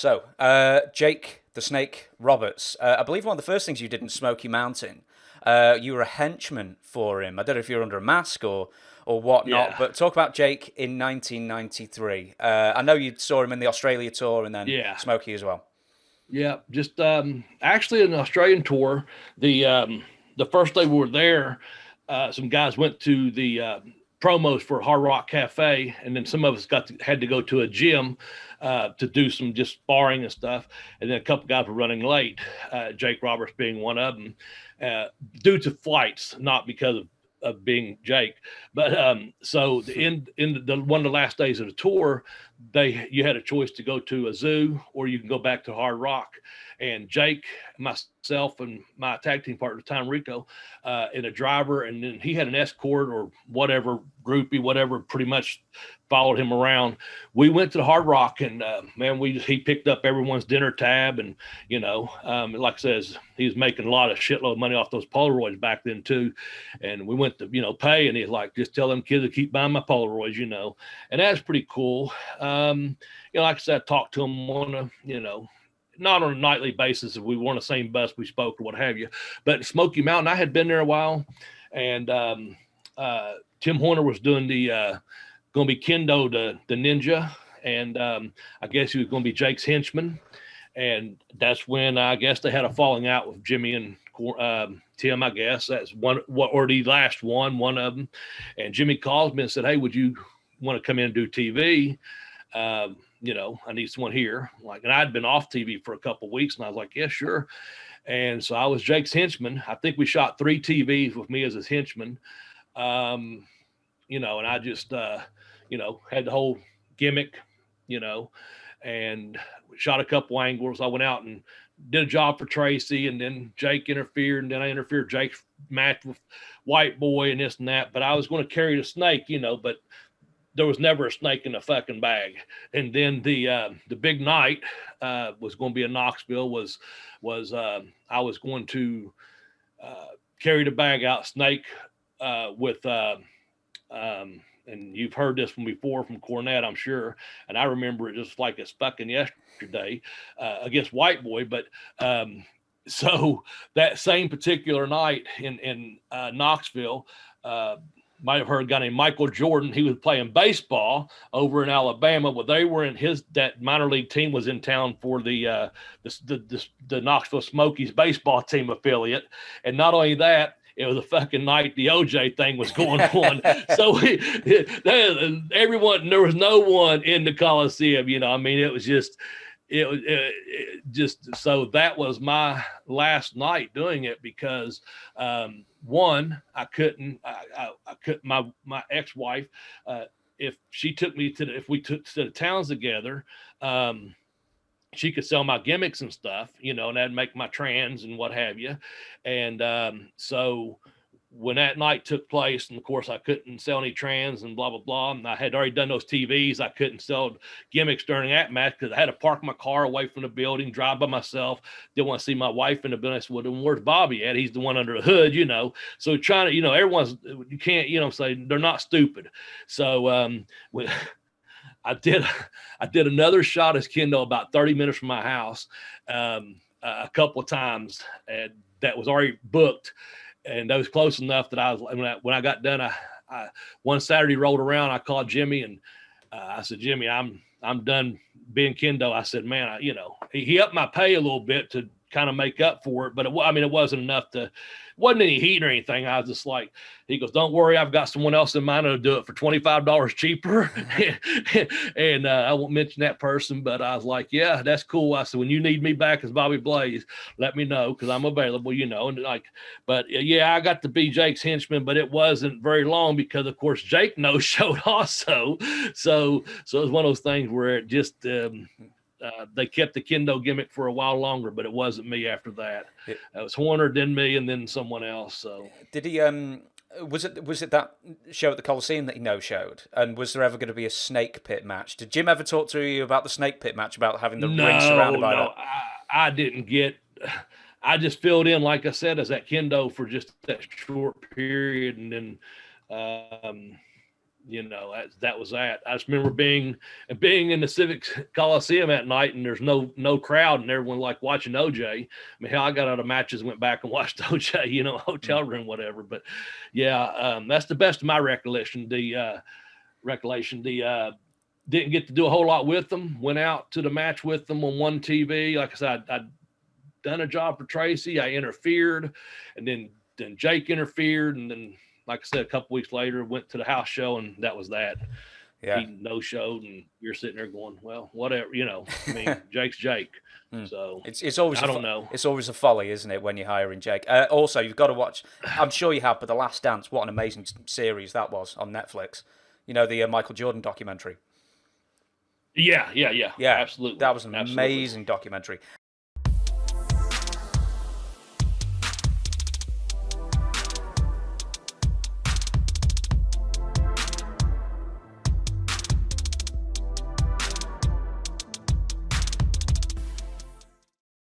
So, Jake the Snake Roberts, I believe one of the first things you did in Smoky Mountain, you were a henchman for him. I don't know if you were under a mask or whatnot, Yeah, but talk about Jake in 1993. I know you saw him in the Australia tour and then yeah, Smoky as well. yeah. Just actually an Australian tour. The first day we were there, some guys went to the promos for Hard Rock Cafe, and then some of us had to go to a gym to do some just sparring and stuff. And then a couple guys were running late. Jake Roberts being one of them, uh, due to flights, not because of being Jake. But so in the one of the last days of the tour, you had a choice to go to a zoo or you can go back to Hard Rock. And Jake, myself, and my tag team partner, Tom Rico, and a driver, and then he had an escort or whatever groupie, whatever, pretty much followed him around. We went to the Hard Rock, and man, he picked up everyone's dinner tab, and like I says, he was making a lot of shitload of money off those Polaroids back then too. And we went to pay, and he's like, just tell them kids to keep buying my Polaroids, and that's pretty cool. Like I said, I talked to him on not on a nightly basis if we were on the same bus, we spoke or what have you. But Smoky Mountain, I had been there a while, and Tim Horner was doing the going to be Kendo the ninja, and I guess he was going to be Jake's henchman. And that's when I guess they had a falling out with Jimmy and Tim. I guess that's or the last one of them. And Jimmy calls me and said, "Hey, would you want to come in and do TV? I need someone here." And I'd been off TV for a couple of weeks, and I was like, "Yeah, sure." And so I was Jake's henchman. I think we shot 3 TVs with me as his henchman. And I just, had the whole gimmick, and shot a couple angles. I went out and did a job for Tracy, and then Jake interfered, and then I interfered Jake's match with White Boy and this and that. But I was going to carry the snake, but there was never a snake in the fucking bag. And then the big night was going to be in Knoxville. I was going to carry the bag out snake with and you've heard this one before from Cornette, I'm sure, and I remember it just like it's fucking yesterday against White Boy. But so that same particular night in Knoxville, might have heard a guy named Michael Jordan. He was playing baseball over in Alabama. Well, they were that minor league team was in town for the Knoxville Smokies baseball team affiliate. And not only that, it was a fucking night the OJ thing was going on. So everyone, there was no one in the Coliseum. It was just, so that was my last night doing it because one, I couldn't my ex-wife, if she took me if we took to the towns together, she could sell my gimmicks and stuff, and that'd make my trans and what have you. And so when that night took place, and of course I couldn't sell any trans and blah, blah, blah. And I had already done those TVs. I couldn't sell gimmicks during that match because I had to park my car away from the building, drive by myself. Didn't want to see my wife in the building. I said, well, then where's Bobby at? He's the one under the hood, So trying to, everyone's, you can't, say they're not stupid. So I did another shot as Kendo about 30 minutes from my house a couple of times, and that was already booked. And that was close enough that when I got done, I one Saturday rolled around, I called Jimmy and I said, Jimmy, I'm done being Kendo. I said, man, he upped my pay a little bit to kind of make up for it, but it wasn't enough wasn't any heat or anything. I was just like, he goes, don't worry, I've got someone else in mind that'll do it for $25 cheaper. And I won't mention that person, but I was like, yeah, that's cool. I said, when you need me back as Bobby Blaze, let me know, because I'm available, and but yeah, I got to be Jake's henchman, but it wasn't very long because of course Jake no-showed also. So it was one of those things where it just they kept the Kendo gimmick for a while longer, but it wasn't me after that. It was Horner, then me, and then someone else. So did he? Was it that show at the Coliseum that he no-showed? And was there ever going to be a snake pit match? Did Jim ever talk to you about the snake pit match, about having the ring surrounded by that? I didn't get. I just filled in, like I said, as that Kendo for just that short period, and then that was that. I just remember being in the Civic Coliseum at night, and there's no crowd, and everyone like watching OJ. I mean, hell, I got out of matches and went back and watched OJ, hotel room, whatever. But yeah, that's the best of my recollection. Didn't get to do a whole lot with them. Went out to the match with them on one TV. Like I said, I'd done a job for Tracy. I interfered, and then Jake interfered, and then, like I said, a couple weeks later, went to the house show, and that was that. Yeah. He no-showed, and you're sitting there going, well, whatever, I mean, Jake's Jake. So it's always I don't know. It's always a folly, isn't it, when you're hiring Jake? Also, you've got to watch. I'm sure you have, but The Last Dance. What an amazing series that was on Netflix. The Michael Jordan documentary. Yeah, absolutely. That was an amazing documentary.